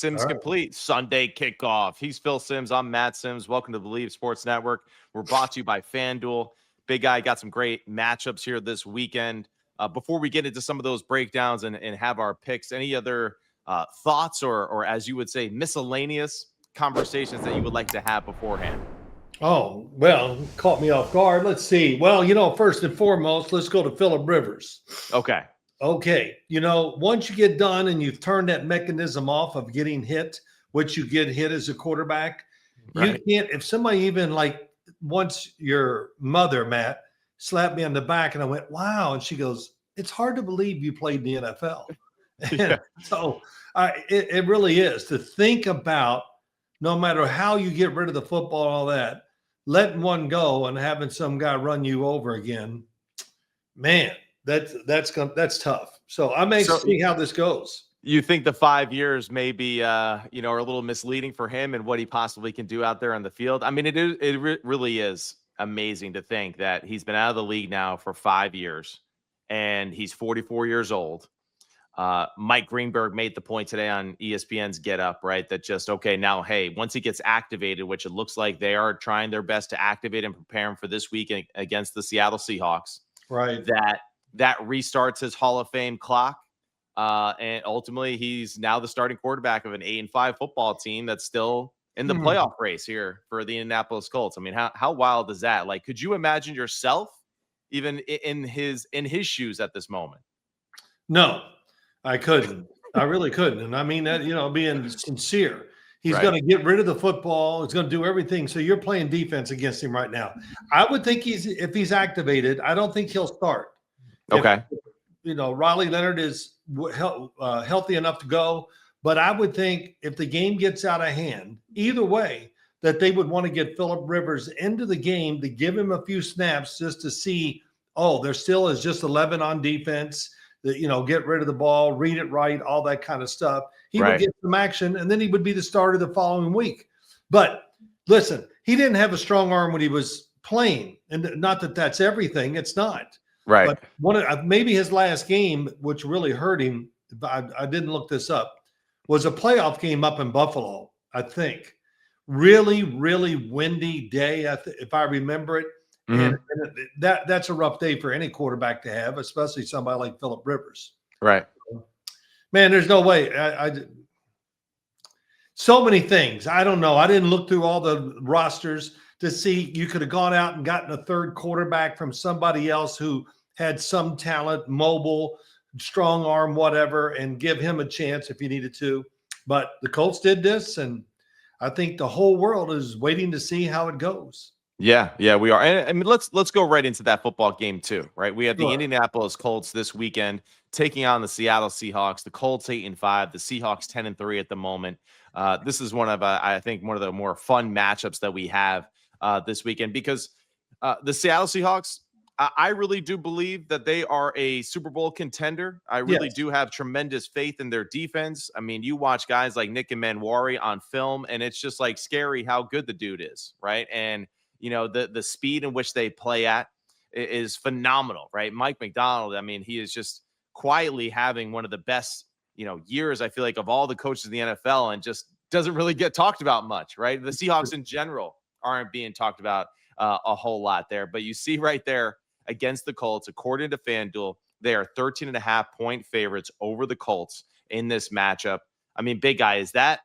Sims All right. Complete, Sunday kickoff. He's Phil Sims. I'm Matt Sims. Welcome to the Believe Sports Network. We're brought to you by FanDuel. Big Guy got some great matchups here this weekend. Before we get into some of those breakdowns and have our picks, any other thoughts or, as you would say, miscellaneous conversations that you would like to have beforehand? Oh, well, caught me off guard. Let's see. Well, first and foremost, let's go to Phillip Rivers. Okay. Okay. Once you get done and you've turned that mechanism off of getting hit, which you get hit as a quarterback, Right. you can't, if somebody even like once your mother, Matt, slapped me on the back and I went, wow. And she goes, it's hard to believe you played in the NFL. Yeah. And so it really is to think about, no matter how you get rid of the football and all that, letting one go and having some guy run you over again, man, that's tough. So I'm anxious to see how this goes. You think the 5 years maybe, are a little misleading for him and what he possibly can do out there on the field? I mean, it really is amazing to think that he's been out of the league now for 5 years and he's 44 years old. Mike Greenberg made the point today on ESPN's Get Up, right? That just, okay, now, hey, once he gets activated, which it looks like they are trying their best to activate and prepare him for this week against the Seattle Seahawks, right? That restarts his Hall of Fame clock. And ultimately, he's now the starting quarterback of an 8-5 football team that's still in the playoff race here for the Indianapolis Colts. I mean, how wild is that? Like, could you imagine yourself even in his shoes at this moment? No, I couldn't. I really couldn't. And I mean that, being sincere. He's going to get rid of the football. He's going to do everything. So you're playing defense against him right now. I would think if he's activated, I don't think he'll start. Okay. If, Riley Leonard is healthy enough to go. But I would think if the game gets out of hand, either way, that they would want to get Phillip Rivers into the game to give him a few snaps just to see, there still is just 11 on defense. Get rid of the ball, read it right, all that kind of stuff. He would get some action, and then he would be the starter the following week. But listen, he didn't have a strong arm when he was playing, and not that that's everything. It's not. Right. But maybe his last game, which really hurt him, I didn't look this up, was a playoff game up in Buffalo, I think. Really, really windy day, if I remember it. Mm-hmm. And that's a rough day for any quarterback to have, especially somebody like Phillip Rivers. Right. Man, there's no way. So many things. I don't know. I didn't look through all the rosters to see. You could have gone out and gotten a third quarterback from somebody else who had some talent, mobile, strong arm, whatever, and give him a chance if you needed to. But the Colts did this, and I think the whole world is waiting to see how it goes. Yeah, we are. And I mean, let's go right into that football game too, right? We have the Indianapolis Colts this weekend taking on the Seattle Seahawks. The Colts 8-5, the Seahawks 10-3 at the moment. This is one of I think one of the more fun matchups that we have this weekend because the Seattle Seahawks, I really do believe that they are a Super Bowl contender. I really do have tremendous faith in their defense. I mean, you watch guys like Nick Manwari on film, and it's just like scary how good the dude is, right? And the speed in which they play at is phenomenal, right? Mike McDonald, I mean, he is just quietly having one of the best, years, I feel like, of all the coaches in the NFL and just doesn't really get talked about much, right? The Seahawks in general aren't being talked about a whole lot there. But you see right there against the Colts, according to FanDuel, they are 13.5-point favorites over the Colts in this matchup. I mean, Big Guy, is that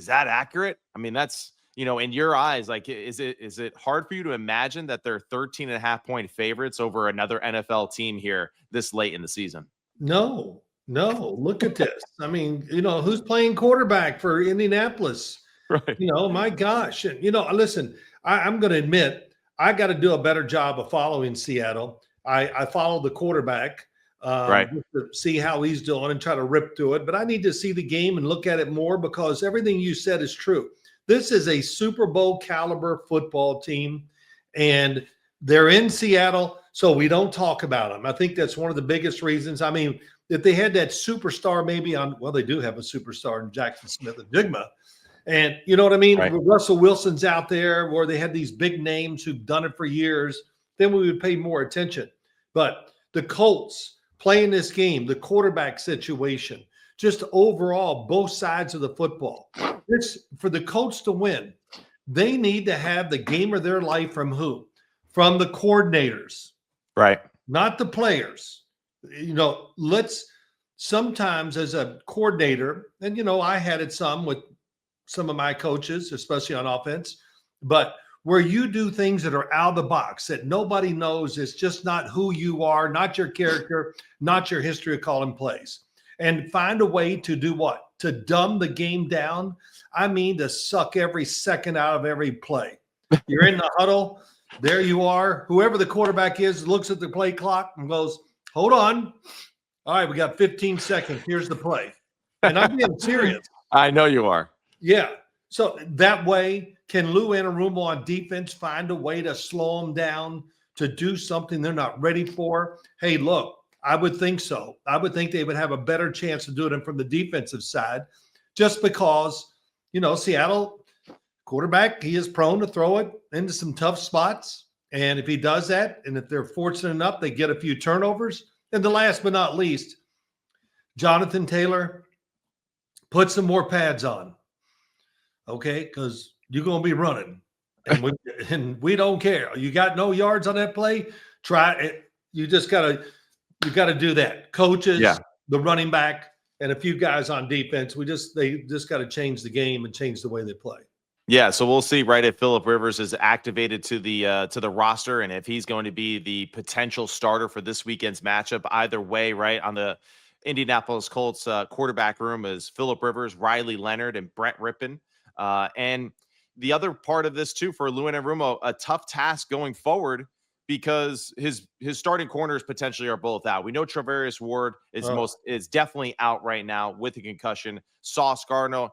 accurate? I mean, that's, in your eyes, like, is it hard for you to imagine that they're 13.5-point favorites over another NFL team here this late in the season? No. Look at this. I mean, who's playing quarterback for Indianapolis? Right. My gosh. And, listen, I'm going to admit, I got to do a better job of following Seattle. I follow the quarterback just to see how he's doing and try to rip through it. But I need to see the game and look at it more because everything you said is true. This is a Super Bowl caliber football team, and they're in Seattle, so we don't talk about them. I think that's one of the biggest reasons. I mean, if they had that superstar maybe they do have a superstar in Jackson Smith-Njigba. And you know what I mean? Right. Russell Wilson's out there where they had these big names who've done it for years, then we would pay more attention. But the Colts playing this game, the quarterback situation, just overall, both sides of the football. For the Colts to win, they need to have the game of their life from who? From the coordinators, right? Not the players. Let's sometimes as a coordinator, and I had it some with some of my coaches, especially on offense, but where you do things that are out of the box that nobody knows, it's just not who you are, not your character, not your history of calling plays. And find a way to do what? To dumb the game down. I mean, to suck every second out of every play. You're in the huddle. There you are. Whoever the quarterback is looks at the play clock and goes, hold on. All right, we got 15 seconds. Here's the play. And I'm being serious. I know you are. Yeah. So that way, can Lou Anarumo on defense find a way to slow them down, to do something they're not ready for? Hey, look, I would think so. I would think they would have a better chance of doing it from the defensive side just because, Seattle quarterback, he is prone to throw it into some tough spots. And if he does that, and if they're fortunate enough, they get a few turnovers. And the last but not least, Jonathan Taylor, put some more pads on. Okay, because you're going to be running, and we don't care. You got no yards on that play. Try it. You got to do that. Coaches, the running back, and a few guys on defense. They just got to change the game and change the way they play. Yeah, so we'll see, right, if Phillip Rivers is activated to the roster and if he's going to be the potential starter for this weekend's matchup. Either way, right, on the Indianapolis Colts quarterback room is Phillip Rivers, Riley Leonard, and Brett Rippon. And the other part of this too for Lou Anarumo, a tough task going forward because his starting corners potentially are both out. We know Travarius Ward is definitely out right now with a concussion. Sauce Gardner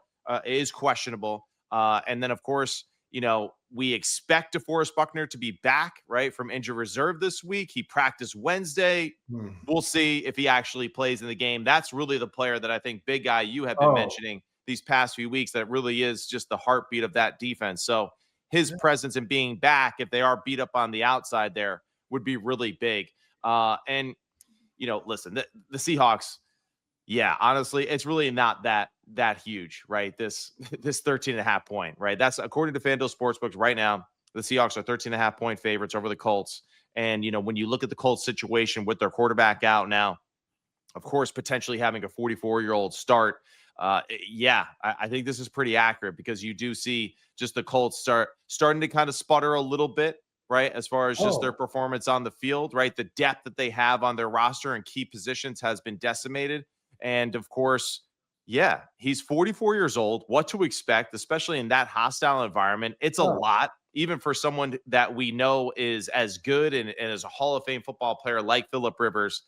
is questionable. And then of course, we expect DeForest Buckner to be back, right, from injured reserve this week. He practiced Wednesday. We'll see if he actually plays in the game. That's really the player that I think, Big Guy, you have been mentioning these past few weeks, that really is just the heartbeat of that defense. So his presence and being back, if they are beat up on the outside there, would be really big. And, listen, the Seahawks, honestly, it's really not that huge, right? This 13.5 point, right? That's according to FanDuel Sportsbooks right now. The Seahawks are 13.5 point favorites over the Colts. And, when you look at the Colts situation with their quarterback out now, of course, potentially having a 44-year-old start, I think this is pretty accurate because you do see just the Colts starting to kind of sputter a little bit, right? As far as just their performance on the field, right? The depth that they have on their roster and key positions has been decimated. And of course, he's 44 years old. What to expect, especially in that hostile environment? It's a lot, even for someone that we know is as good and as a Hall of Fame football player like Phillip Rivers.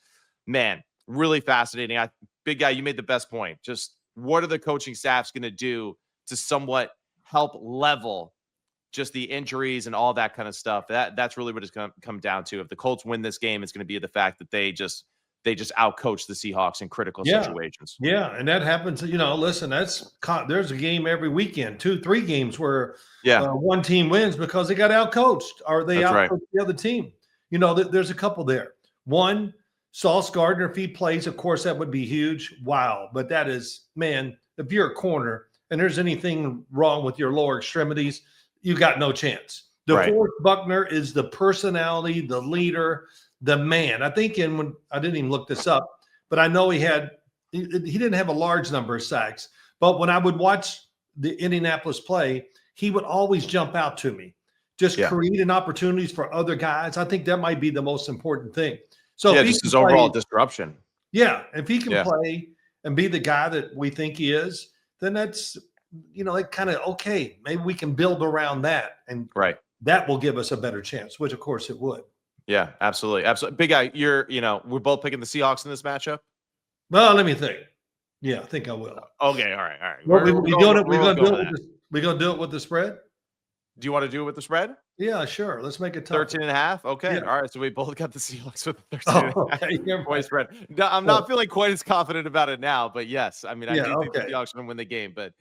Man, really fascinating. Big Guy, you made the best point. Just what are the coaching staffs going to do to somewhat help level just the injuries and all that kind of stuff? That's really what it's going to come down to. If the Colts win this game, it's going to be the fact that they just outcoach the Seahawks in critical situations. Yeah, and that happens. Listen, there's a game every weekend, 2-3 games where one team wins because they got outcoached or they outcoached the other team. There's a couple there. One, Sauce Gardner, if he plays, of course, that would be huge. Wow. But that is, man, if you're a corner and there's anything wrong with your lower extremities, you got no chance. DeForest Buckner is the personality, the leader, the man. I think when I didn't even look this up, but I know he didn't have a large number of sacks. But when I would watch the Indianapolis play, he would always jump out to me, just creating opportunities for other guys. I think that might be the most important thing. So just his overall disruption. Yeah, if he can play and be the guy that we think he is, then that's like kind of okay. Maybe we can build around that, and that will give us a better chance. Which, of course, it would. Yeah, absolutely. Big Guy, we're both picking the Seahawks in this matchup. Well, let me think. Yeah, I think I will. Okay, all right. We're going to do it with the spread. Do you want to do it with the spread? Yeah, sure. Let's make it tough. 13.5. Okay. All right. So we both got the Seahawks with the 13.5 point spread. No, I'm not feeling quite as confident about it now, but yes. I mean, I do think the Seahawks are going to win the game, but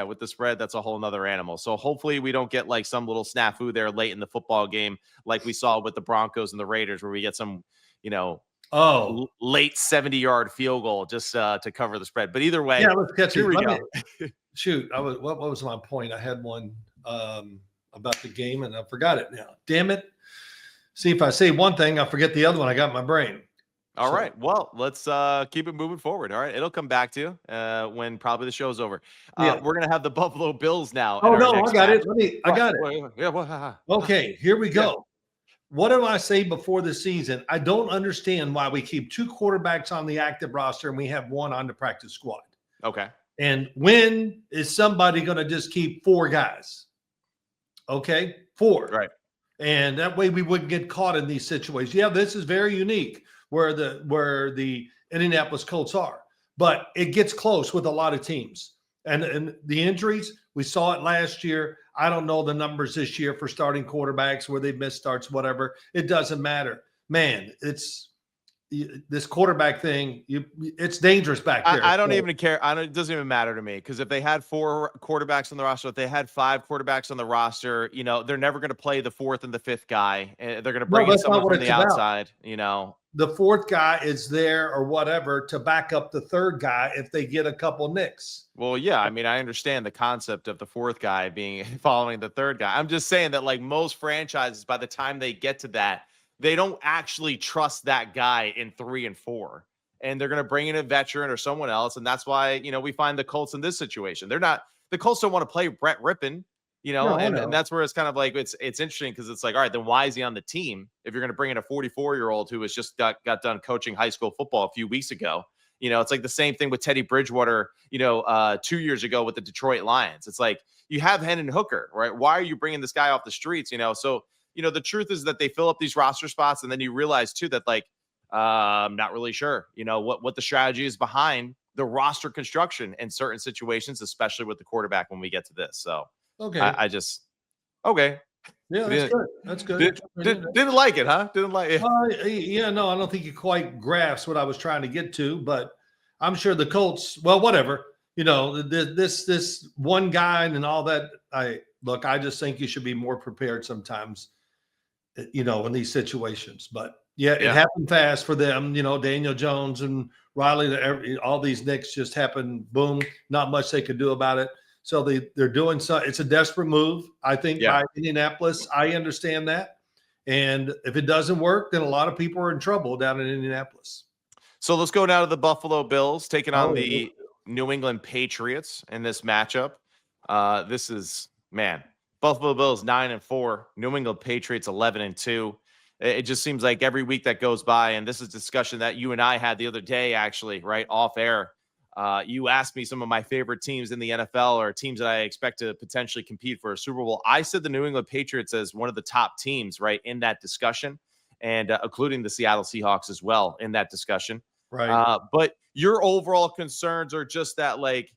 with the spread, that's a whole nother animal. So hopefully we don't get like some little snafu there late in the football game, like we saw with the Broncos and the Raiders, where we get some, late 70-yard field goal just to cover the spread. But either way, yeah, let's catch here it. we go. Shoot, what was my point? I had one about the game, and I forgot it now. Damn it. See, if I say one thing, I forget the other one. I got in my brain. All right. Well, let's keep it moving forward. All right. It'll come back to you when probably the show's over. We're going to have the Buffalo Bills now. Oh, no, I got it. I got it. Yeah. Okay, here we go. Yeah. What did I say before the season? I don't understand why we keep 2 quarterbacks on the active roster and we have 1 on the practice squad. Okay. And when is somebody going to just keep 4 guys? Okay, 4. Right. And that way we wouldn't get caught in these situations. Yeah, this is very unique where the Indianapolis Colts are, but it gets close with a lot of teams. And the injuries, we saw it last year. I don't know the numbers this year for starting quarterbacks where they've missed starts, whatever. It doesn't matter. Man, it's this quarterback thing. It's dangerous back there. I don't even care. It doesn't even matter to me because if they had 4 quarterbacks on the roster, if they had 5 quarterbacks on the roster, they're never going to play the 4th and the 5th guy. They're going to bring in someone from the outside. The 4th guy is there or whatever to back up the 3rd guy if they get a couple nicks. Well, yeah, I mean, I understand the concept of the 4th guy being following the 3rd guy. I'm just saying that like most franchises, by the time they get to that, they don't actually trust that guy in 3 and 4, and they're going to bring in a veteran or someone else. And that's why, we find the Colts in this situation. The Colts don't want to play Brett Rippon, and that's where it's kind of like, it's interesting because it's like, all right, then why is he on the team? If you're going to bring in a 44-year-old who has just got done coaching high school football a few weeks ago, it's like the same thing with Teddy Bridgewater, 2 years ago with the Detroit Lions. It's like you have Hendon Hooker, right? Why are you bringing this guy off the streets? So, the truth is that they fill up these roster spots, and then you realize too that like I'm not really sure, what the strategy is behind the roster construction in certain situations, especially with the quarterback when we get to this. So okay, I just okay. Yeah, that's good. That's good. Didn't like it, huh? Didn't like it. Yeah, no, I don't think you quite grasp what I was trying to get to, but I'm sure the Colts. Well, whatever. This one guy and all that. I just think you should be more prepared sometimes. In these situations, but it happened fast for them. Daniel Jones and Riley, all these nicks just happened. Boom, not much they could do about it. So they're doing so. It's a desperate move, I think, by Indianapolis. I understand that, and if it doesn't work, then a lot of people are in trouble down in Indianapolis. So let's go down to the Buffalo Bills taking on the New England Patriots in this matchup. This is Buffalo Bills 9-4, New England Patriots 11-2. It just seems like every week that goes by, and this is a discussion that you and I had the other day, actually, right off air. You asked me some of my favorite teams in the NFL or teams that I expect to potentially compete for a Super Bowl. I said the New England Patriots as one of the top teams, right, in that discussion, and including the Seattle Seahawks as well in that discussion. Right. But your overall concerns are just that, like,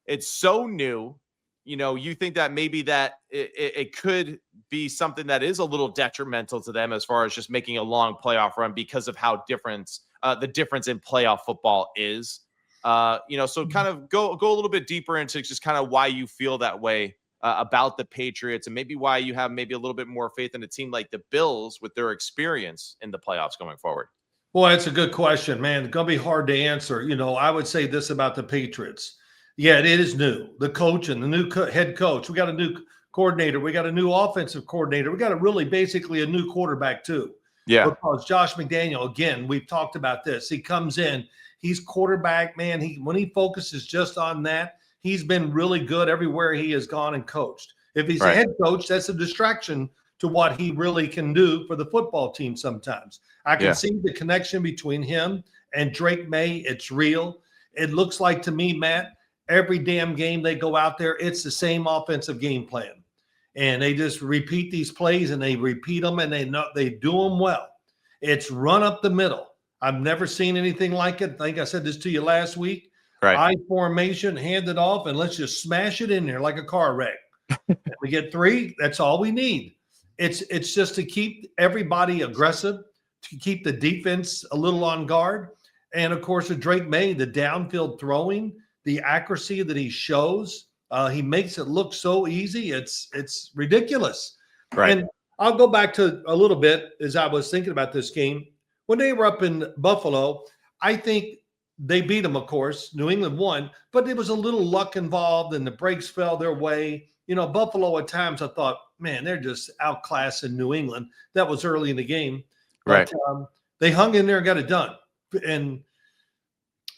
it's so new. You think that maybe that it could be something that is a little detrimental to them as far as just making a long playoff run because of how the difference in playoff football is. So kind of go a little bit deeper into just kind of why you feel that way about the Patriots and maybe why you have maybe a little bit more faith in a team like the Bills with their experience in the playoffs going forward. Boy, it's a good question, man. It's going to be hard to answer. I would say this about the Patriots. Yeah, it is new. The coach and the new head coach. We got a new coordinator. We got a new offensive coordinator. We got basically a new quarterback too. Yeah. Because Josh McDaniel, again, we've talked about this. He comes in. He's quarterback, man. When he focuses just on that, he's been really good everywhere he has gone and coached. If he's a head coach, that's a distraction to what he really can do for the football team sometimes. I can see the connection between him and Drake Maye. It's real. It looks like to me, Matt, every damn game they go out there, it's the same offensive game plan. And they just repeat these plays and they repeat them and they do them well. It's run up the middle. I've never seen anything like it. I think I said this to you last week. Right. I formation, hand it off, and let's just smash it in there like a car wreck. We get 3. That's all we need. It's just to keep everybody aggressive, to keep the defense a little on guard. And, of course, with Drake Maye, the downfield throwing, the accuracy that he shows, he makes it look so easy. It's ridiculous. Right. And I'll go back to a little bit as I was thinking about this game. when they were up in Buffalo, I think they beat them, of course. New England won, but there was a little luck involved and the breaks fell their way. Buffalo at times I thought, man, they're just outclassing New England. That was early in the game. But they hung in there and got it done. And,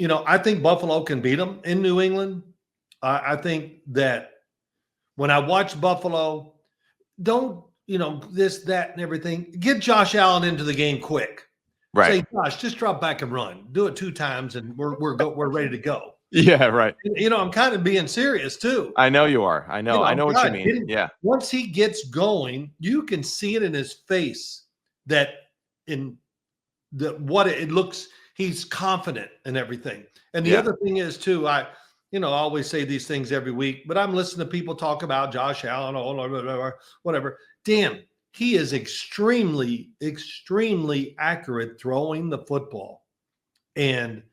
I think Buffalo can beat them in New England. I think that when I watch Buffalo, don't, this, that, and everything. Get Josh Allen into the game quick. Right. Say, Josh, just drop back and run. Do it 2 times, and we're ready to go. Yeah, right. I'm kind of being serious too. I know you are. I know what you mean. Yeah. Once he gets going, you can see it in his face that what it looks. He's confident in everything. And the other thing is too, I always say these things every week, but I'm listening to people talk about Josh Allen or whatever. Damn, he is extremely, extremely accurate throwing the football. And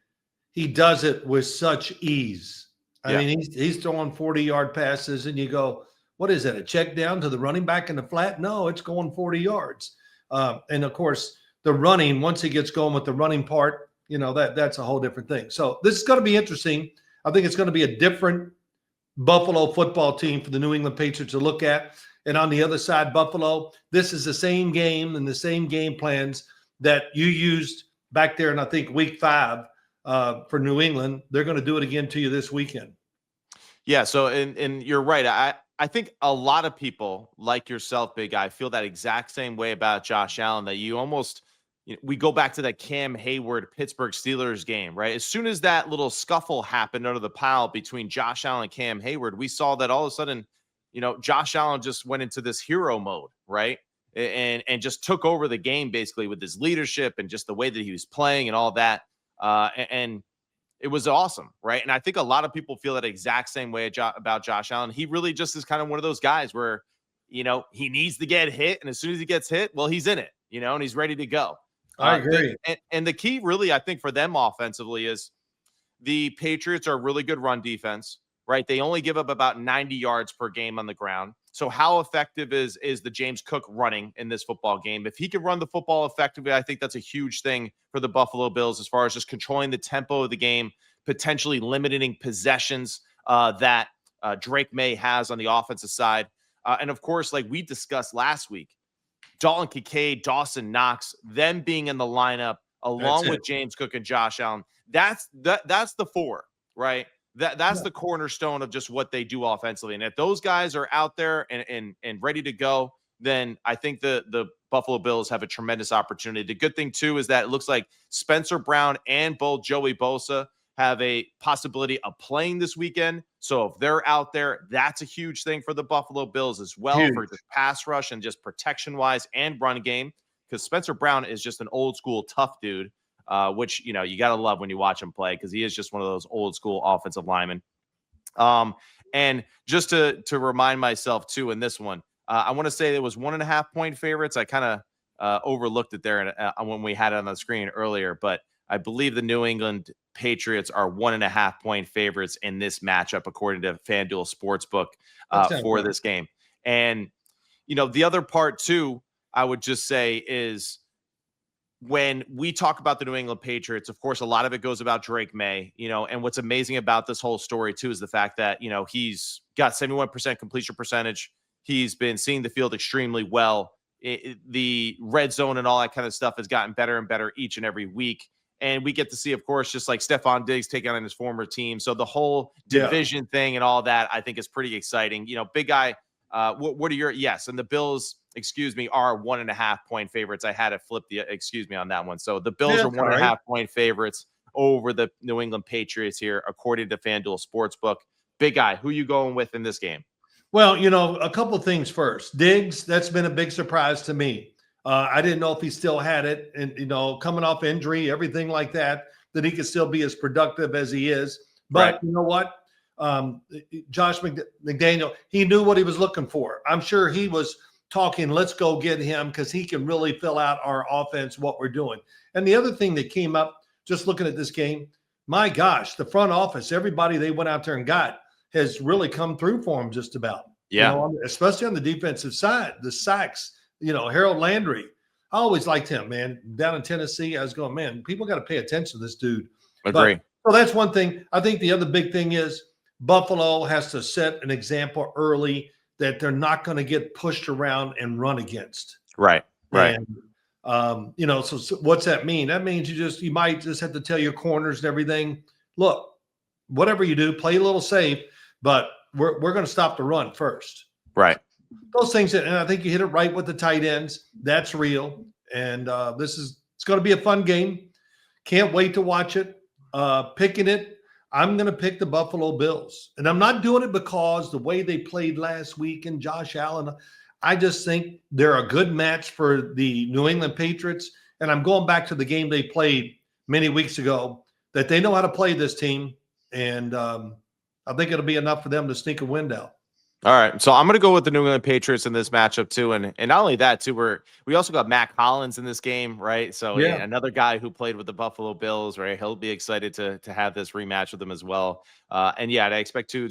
he does it with such ease. I mean, he's throwing 40-yard passes, and you go, what is that, a check down to the running back in the flat? No, it's going 40 yards. And, of course, the running, once he gets going with the running part, that's a whole different thing. So this is going to be interesting. I think it's going to be a different Buffalo football team for the New England Patriots to look at. And on the other side, Buffalo, this is the same game and the same game plans that you used back there in, I think, week 5 for New England. They're going to do it again to you this weekend. Yeah. So, and you're right. I think a lot of people like yourself, Big Guy, feel that exact same way about Josh Allen, that you almost, we go back to that Cam Hayward Pittsburgh Steelers game, right? As soon as that little scuffle happened under the pile between Josh Allen and Cam Hayward, we saw that all of a sudden, Josh Allen just went into this hero mode, right? And just took over the game basically with his leadership and just the way that he was playing and all that. And it was awesome, right? And I think a lot of people feel that exact same way about Josh Allen. He really just is kind of one of those guys where, he needs to get hit. And as soon as he gets hit, well, he's in it, and he's ready to go. I agree. And the key really, I think, for them offensively is the Patriots are a really good run defense, right? They only give up about 90 yards per game on the ground. So how effective is the James Cook running in this football game? If he can run the football effectively, I think that's a huge thing for the Buffalo Bills as far as just controlling the tempo of the game, potentially limiting possessions that Drake Maye has on the offensive side. And of course, like we discussed last week, Dalton Kincaid, Dawson Knox, them being in the lineup along with James Cook and Josh Allen. That's the 4, right? That's the cornerstone of just what they do offensively. And if those guys are out there and ready to go, then I think the Buffalo Bills have a tremendous opportunity. The good thing too is that it looks like Spencer Brown and both Joey Bosa have a possibility of playing this weekend. So if they're out there, that's a huge thing for the Buffalo Bills as well, for just pass rush and just protection-wise and run game, because Spencer Brown is just an old-school tough dude, which, you got to love when you watch him play, because he is just one of those old-school offensive linemen. And just to remind myself, too, in this one, I want to say it was 1.5-point favorites. I kind of overlooked it there when we had it on the screen earlier, but I believe the New England Patriots are 1.5-point favorites in this matchup, according to FanDuel Sportsbook for this game. And, the other part too, I would just say is when we talk about the New England Patriots, of course, a lot of it goes about Drake Maye, and what's amazing about this whole story too is the fact that, he's got 71% completion percentage. He's been seeing the field extremely well. The red zone and all that kind of stuff has gotten better and better each and every week. And we get to see, of course, just like Stephon Diggs taking on his former team. So the whole division thing and all that, I think, is pretty exciting. Big Guy, what are your – yes, and the Bills, are 1.5-point favorites. I had to flip on that one. So the Bills are 1.5-point favorites over the New England Patriots here, according to FanDuel Sportsbook. Big Guy, who you going with in this game? Well, a couple of things first. Diggs, that's been a big surprise to me. I didn't know if he still had it, and coming off injury, everything like that he could still be as productive as he is. But You know what? Josh McDaniel, he knew what he was looking for. I'm sure he was talking, let's go get him because he can really fill out our offense, what we're doing. And the other thing that came up, just looking at this game, my gosh, the front office, everybody they went out there and got has really come through for him just about. Yeah. Especially on the defensive side, the sacks, Harold Landry. I always liked him, man. Down in Tennessee, I was going, man, people got to pay attention to this dude. Agree. So that's one thing. I think the other big thing is Buffalo has to set an example early that they're not going to get pushed around and run against. Right. And, so what's that mean? That means you might just have to tell your corners and everything, look, whatever you do, play a little safe, but we're going to stop the run first. Right. Those things, and I think you hit it right with the tight ends. That's real. And it's going to be a fun game. Can't wait to watch it. Picking it, I'm going to pick the Buffalo Bills. And I'm not doing it because the way they played last week and Josh Allen, I just think they're a good match for the New England Patriots. And I'm going back to the game they played many weeks ago, that they know how to play this team. And I think it'll be enough for them to sneak a win out. All right. So I'm going to go with the New England Patriots in this matchup too. And not only that too, we also got Mac Hollins in this game, right? So another guy who played with the Buffalo Bills, right? He'll be excited to have this rematch with them as well. I expect to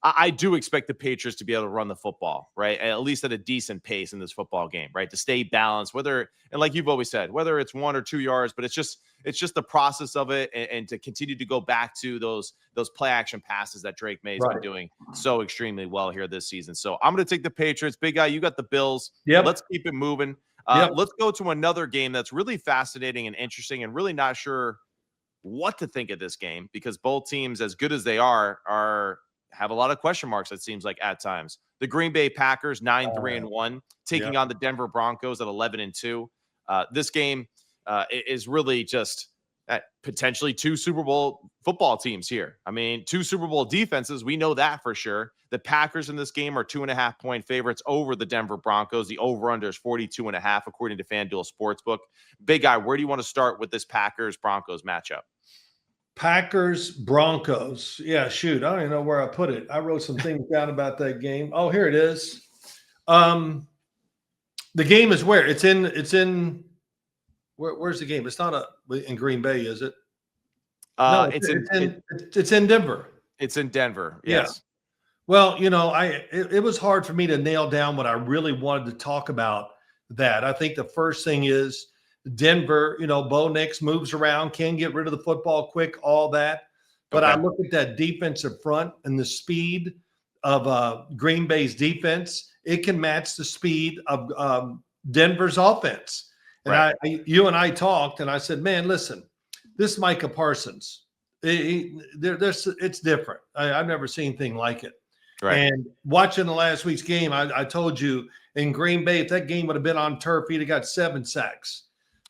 I do expect the Patriots to be able to run the football, right? At least at a decent pace in this football game, right? To stay balanced, and like you've always said, whether it's 1 or 2 yards, but it's just the process of it, and to continue to go back to those play action passes that Drake Maye's been doing so extremely well here this season. So I'm going to take the Patriots. Big guy, you got the Bills. Yep. Let's keep it moving. Let's go to another game that's really fascinating and interesting, and really not sure what to think of this game, because both teams, as good as they are have a lot of question marks, it seems like, at times. The Green Bay Packers 9-3-1 taking on the Denver Broncos at 11-2. This game is really just potentially 2 Super Bowl football teams here. I mean, 2 Super Bowl defenses. We know that for sure. The Packers in this game are 2.5-point favorites over the Denver Broncos. The over-under is 42.5, according to FanDuel Sportsbook. Big guy, where do you want to start with this Packers-Broncos matchup? Packers, Broncos. Yeah, shoot. I don't even know where I put it. I wrote some things down about that game. Oh, here it is. The game is where? It's in where's the game? It's not in Green Bay, is it? No, it's in Denver. It's in Denver. Yes. Yeah. Well, it was hard for me to nail down what I really wanted to talk about. That I think the first thing is Denver, Bo Nix moves around, can get rid of the football quick, all that. But I look at that defensive front and the speed of Green Bay's defense. It can match the speed of Denver's offense. And you and I talked, and I said, man, listen, this Micah Parsons, it's different. I've never seen anything like it. Right. And watching the last week's game, I told you, in Green Bay, if that game would have been on turf, he'd have got 7 sacks.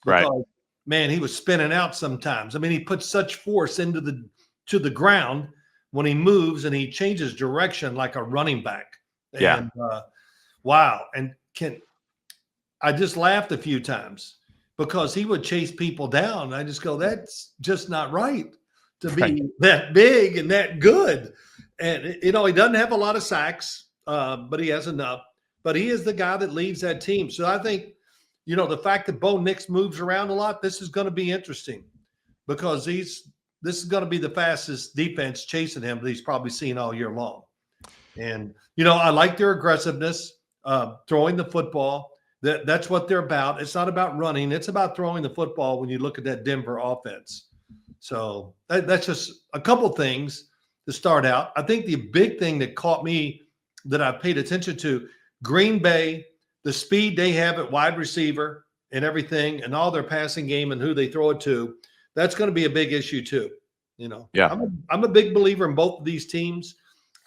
Because, man, he was spinning out sometimes. I mean, he puts such force to the ground when he moves, and he changes direction like a running back. And, wow. And I just laughed a few times because he would chase people down. I just go, that's just not right to be that big and that good. And, he doesn't have a lot of sacks, but he has enough. But he is the guy that leads that team. So I think, the fact that Bo Nix moves around a lot, this is going to be interesting because this is going to be the fastest defense chasing him that he's probably seen all year long. And, I like their aggressiveness, throwing the football. That's what they're about. It's not about running. It's about throwing the football when you look at that Denver offense. So that's just a couple things to start out. I think the big thing that caught me that I paid attention to, Green Bay, the speed they have at wide receiver and everything, and all their passing game and who they throw it to, that's going to be a big issue too. I'm a big believer in both of these teams.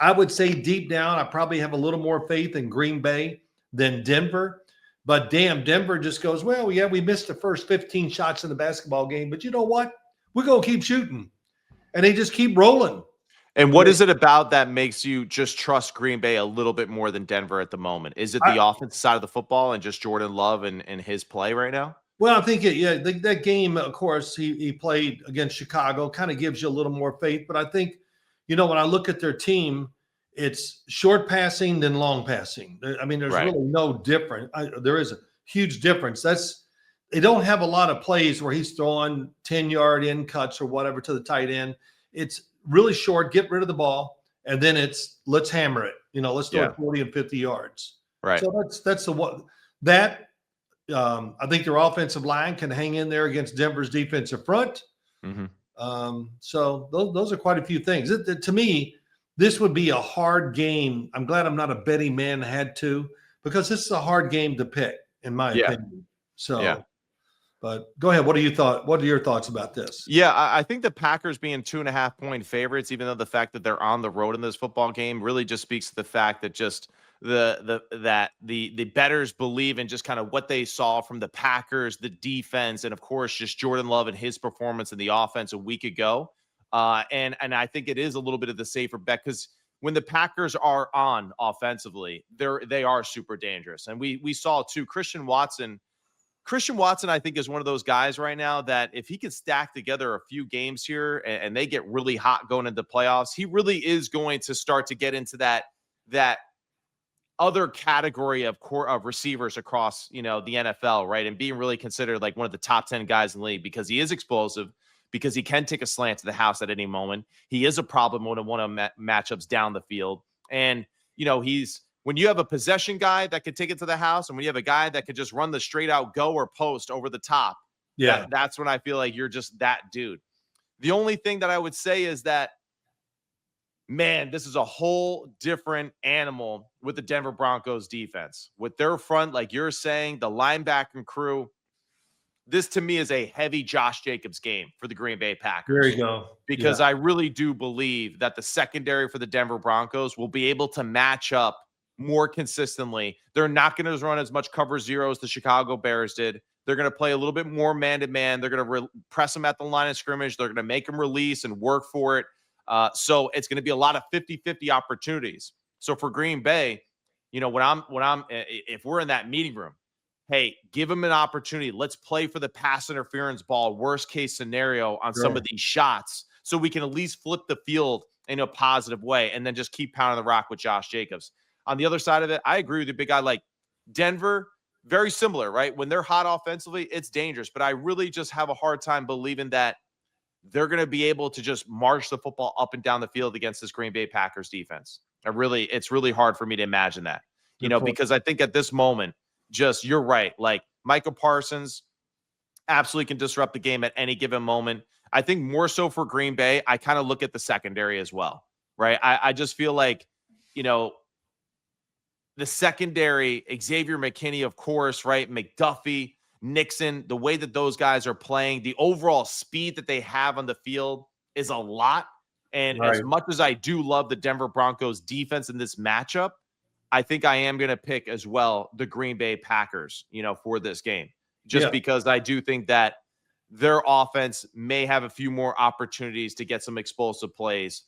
I would say deep down, I probably have a little more faith in Green Bay than Denver. But damn, Denver just goes, well, yeah, we missed the first 15 shots in the basketball game, but you know what? We're going to keep shooting. And they just keep rolling. And what is it about that makes you just trust Green Bay a little bit more than Denver at the moment? Is it the offensive side of the football and just Jordan Love and his play right now? Well, I think that game, of course, he played against Chicago, kind of gives you a little more faith. But I think, when I look at their team, it's short passing than long passing. I mean, there's really no difference. There is a huge difference. They don't have a lot of plays where he's throwing 10-yard in cuts or whatever to the tight end. It's really short, get rid of the ball, and then let's hammer it. Let's throw it 40 and 50 yards. Right. So that's the one that I think their offensive line can hang in there against Denver's defensive front. Mm-hmm. So those are quite a few things. To me, this would be a hard game. I'm glad I'm not a betting man, had to, because this is a hard game to pick, in my opinion. So, but go ahead. What are your thoughts about this? Yeah, I think the Packers being 2.5-point favorites, even though the fact that they're on the road in this football game, really just speaks to the fact that just the bettors believe in just kind of what they saw from the Packers, the defense, and of course just Jordan Love and his performance in the offense a week ago. And I think it is a little bit of the safer bet, because when the Packers are on offensively, they are super dangerous. And we saw too, Christian Watson, I think, is one of those guys right now that if he can stack together a few games here and they get really hot going into playoffs, he really is going to start to get into that other category of receivers across, the NFL, right? And being really considered like one of the top 10 guys in the league, because he is explosive, because he can take a slant to the house at any moment. He is a problem when one matchups down the field. And, when you have a possession guy that could take it to the house, and when you have a guy that could just run the straight out go or post over the top, that's when I feel like you're just that dude. The only thing that I would say is that, man, this is a whole different animal with the Denver Broncos defense. With their front, like you're saying, the linebacker crew, this to me is a heavy Josh Jacobs game for the Green Bay Packers. There you go. Because I really do believe that the secondary for the Denver Broncos will be able to match up more consistently. They're not going to run as much cover zero as the Chicago Bears did. They're going to play a little bit more man-to-man. They're going to press them at the line of scrimmage. They're going to make them release and work for it. So it's going to be a lot of 50-50 opportunities. So for Green Bay, if we're in that meeting room, hey, give them an opportunity. Let's play for the pass interference ball, worst case scenario on some of these shots, so we can at least flip the field in a positive way, and then just keep pounding the rock with Josh Jacobs. On the other side of it, I agree with the big guy. Like Denver, very similar, right? When they're hot offensively, it's dangerous. But I really just have a hard time believing that they're going to be able to just march the football up and down the field against this Green Bay Packers defense. It's really hard for me to imagine that, because I think at this moment, you're right. Like Michael Parsons absolutely can disrupt the game at any given moment. I think more so for Green Bay, I kind of look at the secondary as well, right? I just feel like, the secondary, Xavier McKinney, of course, right? McDuffie, Nixon, the way that those guys are playing, the overall speed that they have on the field is a lot. And as much as I do love the Denver Broncos defense in this matchup, I think I am going to pick as well the Green Bay Packers, for this game, because I do think that their offense may have a few more opportunities to get some explosive plays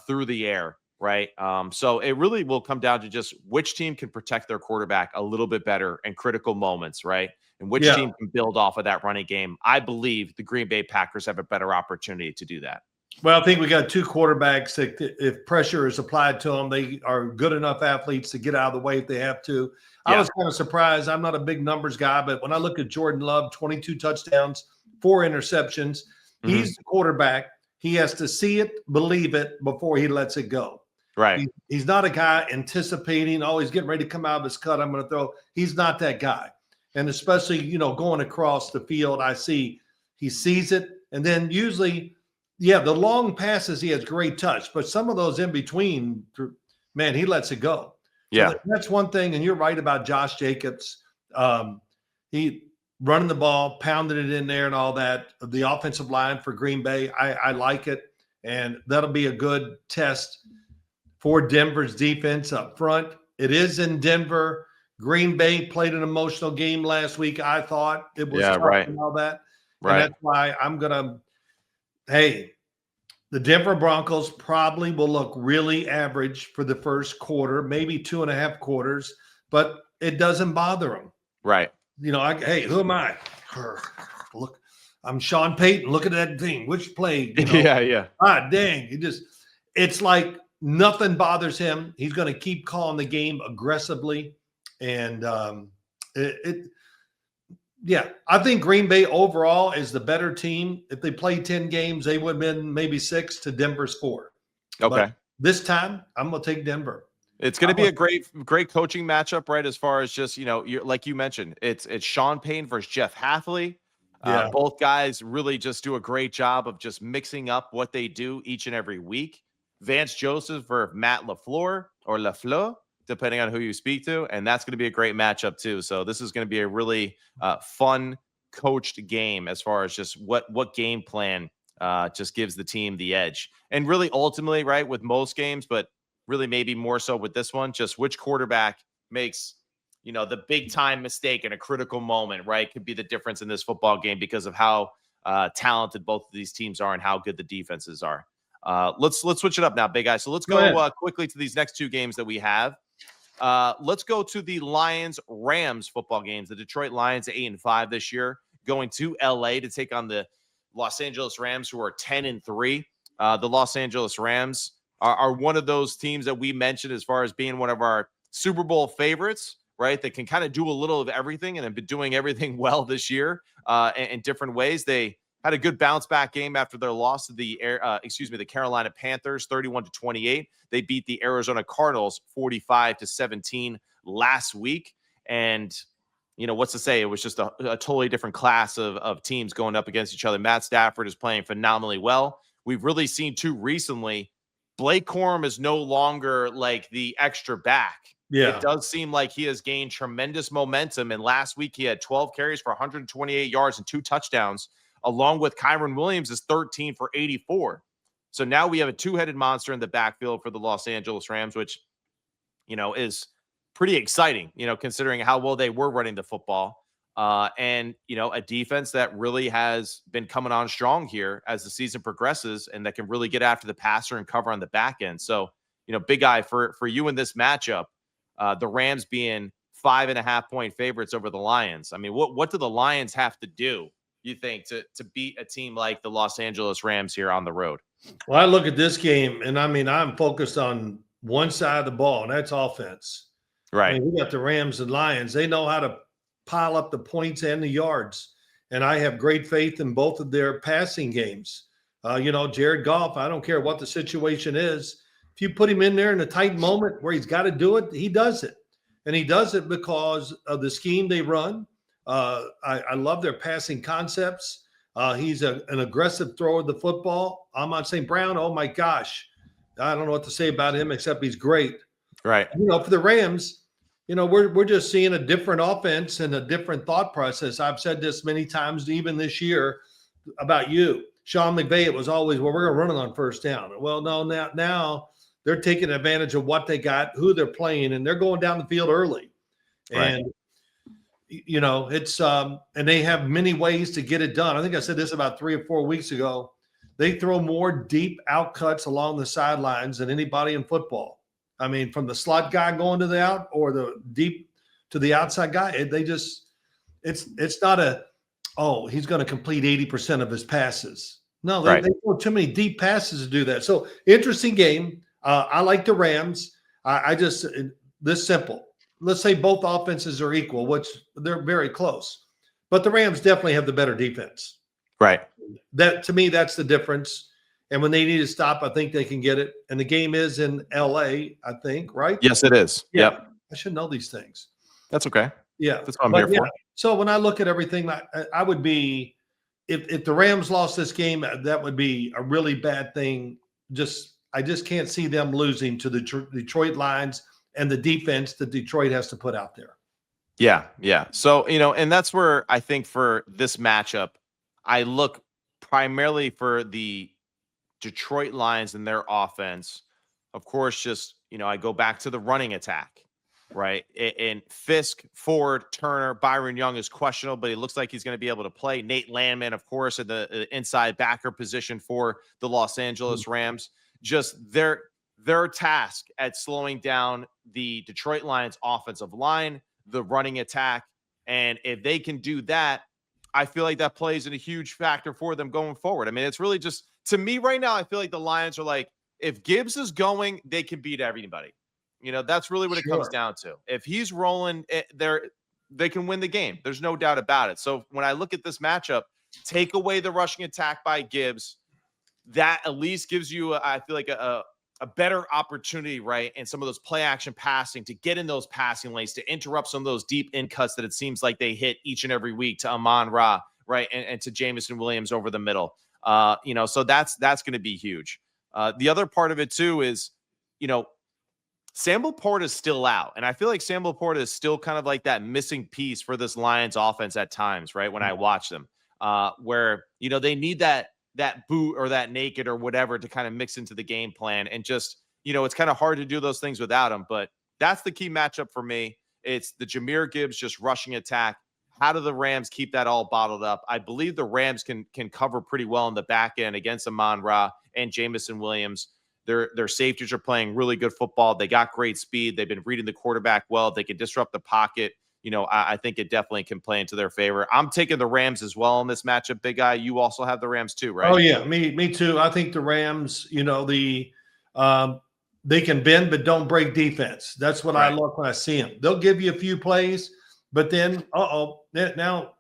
through the air. Right. So it really will come down to just which team can protect their quarterback a little bit better in critical moments. Right. And which team can build off of that running game. I believe the Green Bay Packers have a better opportunity to do that. Well, I think we got two quarterbacks that if pressure is applied to them, they are good enough athletes to get out of the way if they have to. I was kind of surprised. I'm not a big numbers guy, but when I look at Jordan Love, 22 touchdowns, 4 interceptions, he's the quarterback. He has to see it, believe it before he lets it go. Right. He's not a guy anticipating, he's getting ready to come out of his cut, I'm going to throw. He's not that guy. And especially, going across the field, I see he sees it. And then usually, the long passes, he has great touch. But some of those in between, man, he lets it go. Yeah. So that's one thing. And you're right about Josh Jacobs. He running the ball, pounding it in there and all that. The offensive line for Green Bay, I like it. And that'll be a good test for Denver's defense up front. It is in Denver. Green Bay played an emotional game last week. I thought it was tough and all that. Right. And that's why I'm going to, the Denver Broncos probably will look really average for the first quarter, maybe 2.5 quarters, but it doesn't bother them. Right. Who am I? Look, I'm Sean Payton. Look at that thing. Which play? Yeah. Dang. It's like, nothing bothers him. He's going to keep calling the game aggressively. And I think Green Bay overall is the better team. If they played 10 games, they would have been maybe 6 to Denver's 4. Okay. But this time, I'm going to take Denver. It's going to be a great coaching matchup, right? As far as just, you're like you mentioned, it's Sean Payton versus Jeff Hafley. Yeah. Both guys really just do a great job of just mixing up what they do each and every week. Vance Joseph for Matt LaFleur or LaFleur, depending on who you speak to. And that's going to be a great matchup too. So this is going to be a really fun coached game as far as just what game plan just gives the team the edge. And really ultimately, right, with most games, but really maybe more so with this one, just which quarterback makes the big time mistake in a critical moment, right, could be the difference in this football game because of how talented both of these teams are and how good the defenses are. Let's switch it up now, big guy. So let's go quickly to these next two games that we have. Let's go to the Lions-Rams football games. The Detroit Lions at 8-5 this year, going to LA to take on the Los Angeles Rams, who are 10-3. The Los Angeles Rams are one of those teams that we mentioned as far as being one of our Super Bowl favorites, right? That can kind of do a little of everything and have been doing everything well this year in different ways. They had a good bounce back game after their loss to the Carolina Panthers, 31-28. They beat the Arizona Cardinals 45-17 last week. And what's to say? It was just a totally different class of teams going up against each other. Matt Stafford is playing phenomenally well. We've really seen too recently, Blake Corum is no longer like the extra back. Yeah. It does seem like he has gained tremendous momentum. And last week he had 12 carries for 128 yards and 2 touchdowns, along with Kyron Williams is 13 for 84. So now we have a two-headed monster in the backfield for the Los Angeles Rams, which, is pretty exciting, considering how well they were running the football. And a defense that really has been coming on strong here as the season progresses and that can really get after the passer and cover on the back end. So, big guy for you in this matchup, the Rams being 5.5-point favorites over the Lions. I mean, what do the Lions have to do, you think, to beat a team like the Los Angeles Rams here on the road? Well, I look at this game, and I mean, I'm focused on one side of the ball, and that's offense. Right. I mean, we got the Rams and Lions. They know how to pile up the points and the yards, and I have great faith in both of their passing games. Jared Goff, I don't care what the situation is. If you put him in there in a tight moment where he's got to do it, he does it. And he does it because of the scheme they run. I love their passing concepts. He's an aggressive thrower of the football. Amon St. Brown, oh my gosh. I don't know what to say about him except he's great. Right. For the Rams, we're just seeing a different offense and a different thought process. I've said this many times, even this year, about you. Sean McVay, it was always, well, we're going to run it on first down. Well, no, now they're taking advantage of what they got, who they're playing, and they're going down the field early. Right. And, it's and they have many ways to get it done. I think I said this about 3 or 4 weeks ago. They throw more deep out cuts along the sidelines than anybody in football. I mean, from the slot guy going to the out or the deep to the outside guy, it's not he's going to complete 80% of his passes. No, they throw too many deep passes to do that. So interesting game. I like the Rams. This simple. Let's say both offenses are equal, which they're very close, but the Rams definitely have the better defense. Right. That, to me, that's the difference. And when they need to stop, I think they can get it. And the game is in LA, I think, right? Yes, it is. Yeah. Yep. I should know these things. That's okay. Yeah. That's what I'm here for. So when I look at everything, I would be, if the Rams lost this game, that would be a really bad thing. I just can't see them losing to the Detroit Lions and the defense that Detroit has to put out there. Yeah. Yeah. So, and that's where I think for this matchup, I look primarily for the Detroit Lions and their offense. Of course, just, I go back to the running attack, right? And Fisk, Ford, Turner, Byron Young is questionable, but it looks like he's going to be able to play. Nate Landman, of course, at the inside backer position for the Los Angeles Rams. Just their task at slowing down the Detroit Lions offensive line, the running attack. And if they can do that, I feel like that plays in a huge factor for them going forward. I mean, it's really just, to me right now, I feel like the Lions are like, if Gibbs is going, they can beat everybody. That's really what it comes down to. If he's rolling, they can win the game. There's no doubt about it. So when I look at this matchup, take away the rushing attack by Gibbs, that at least gives you, I feel like, a a better opportunity, right, and some of those play action passing to get in those passing lanes, to interrupt some of those deep in cuts that it seems like they hit each and every week to Amon-Ra, right, and to Jameson Williams over the middle. So that's going to be huge. The other part of it too is, Sam Laporta is still out, and I feel like Sam Laporta is still kind of like that missing piece for this Lions offense at times, right? When I watch them, where they need that boot or that naked or whatever to kind of mix into the game plan, and just it's kind of hard to do those things without him. But that's the key matchup for me. It's the Jahmyr Gibbs just rushing attack. How do the Rams keep that all bottled up? I believe the Rams can cover pretty well in the back end against Amon-Ra and Jameson Williams. Their safeties are playing really good football. They got great speed. They've been reading the quarterback well. They can disrupt the pocket. I think it definitely can play into their favor. I'm taking the Rams as well in this matchup, Big Guy. You also have the Rams too, right? Oh yeah, me too. I think the Rams, they can bend but don't break defense. That's what I look when I see them. They'll give you a few plays, but then now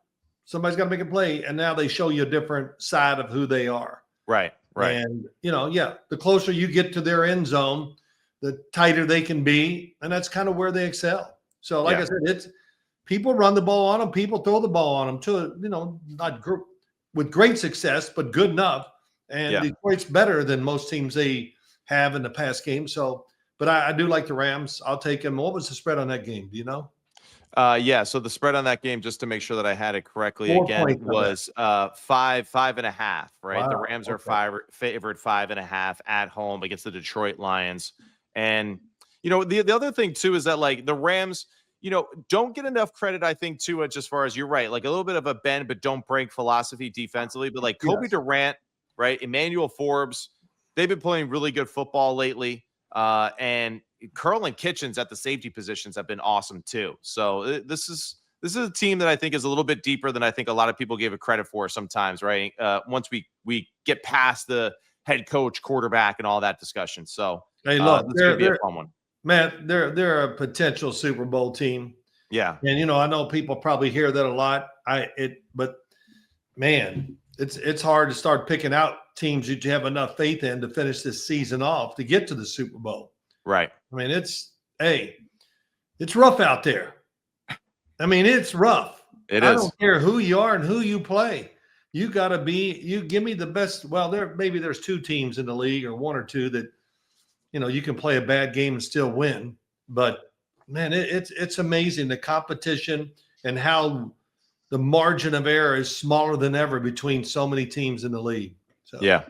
somebody's got to make a play, and now they show you a different side of who they are. Right. And the closer you get to their end zone, the tighter they can be, and that's kind of where they excel. So, like I said, it's people run the ball on them, people throw the ball on them too. Not with great success, but good enough. And Detroit's better than most teams they have in the past game. So, but I do like the Rams. I'll take them. What was the spread on that game? Do you know? So the spread on that game, just to make sure that I had it correctly again, was 5.5, right? Wow, the Rams are favored 5.5 at home against the Detroit Lions. And, the other thing too is that like the Rams, don't get enough credit, I think, too much as far as you're right. Like a little bit of a bend, but don't break philosophy defensively. But like Kobe Durant, right? Emmanuel Forbes, they've been playing really good football lately. And Curl and Kitchens at the safety positions have been awesome too. So this is a team that I think is a little bit deeper than I think a lot of people give it credit for sometimes, right? Once we get past the head coach, quarterback, and all that discussion. So hey, look, this could be a fun one. Man, they're a potential Super Bowl team. Yeah. And I know people probably hear that a lot. But man, it's hard to start picking out teams that you have enough faith in to finish this season off to get to the Super Bowl. Right. I mean, it's rough out there. I mean, it's rough. I don't care who you are and who you play. You got to you give me the best. Well, maybe there's two teams in the league or one or two that, you can play a bad game and still win. But man, it's amazing the competition and how the margin of error is smaller than ever between so many teams in the league. So, yeah.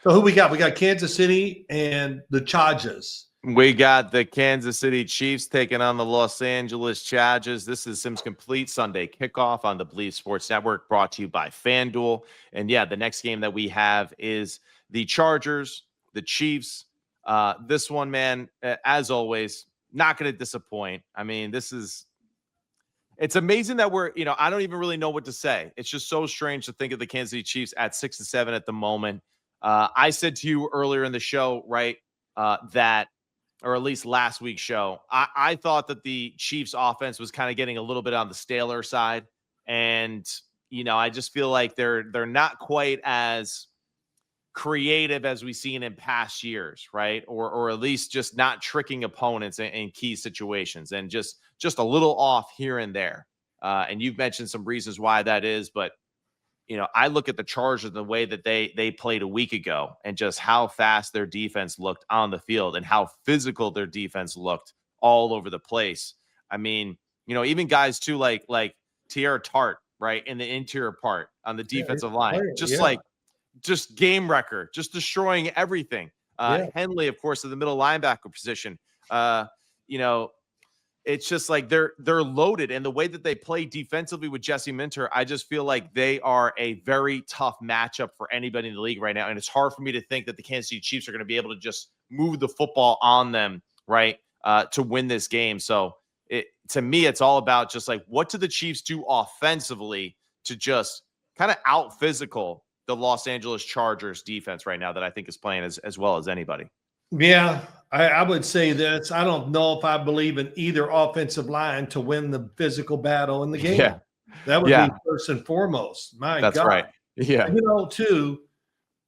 So who we got? We got Kansas City and the Chargers. We got the Kansas City Chiefs taking on the Los Angeles Chargers. This is Sim's Complete Sunday Kickoff on the Believe Sports Network, brought to you by FanDuel. And yeah, the next game that we have is the Chargers, the Chiefs. This one, man, as always, not going to disappoint. I mean, it's amazing that I don't even really know what to say. It's just so strange to think of the Kansas City Chiefs at 6-7 at the moment. I said to you earlier in the show, right, that, or at least last week's show, I thought that the Chiefs offense was kind of getting a little bit on the staler side. And, I just feel like they're not quite as creative as we've seen in past years, right? Or at least just not tricking opponents in key situations, and just a little off here and there. And you've mentioned some reasons why that is, but I look at the Chargers, the way that they played a week ago, and just how fast their defense looked on the field and how physical their defense looked all over the place. I mean, even guys too, like Tierra Tart, right, in the interior part on the defensive line, just game wrecker, just destroying everything. Henley, of course, in the middle linebacker position. It's just like they're loaded, and the way that they play defensively with Jesse Minter, I just feel like they are a very tough matchup for anybody in the league right now. And it's hard for me to think that the Kansas City Chiefs are going to be able to just move the football on them, right, to win this game. So to me, it's all about just like, what do the Chiefs do offensively to just kind of out physical the Los Angeles Chargers defense right now that I think is playing as well as anybody? Yeah, I would say this. I don't know if I believe in either offensive line to win the physical battle in the game. Yeah. That would be first and foremost. My God. That's right. Yeah. Too,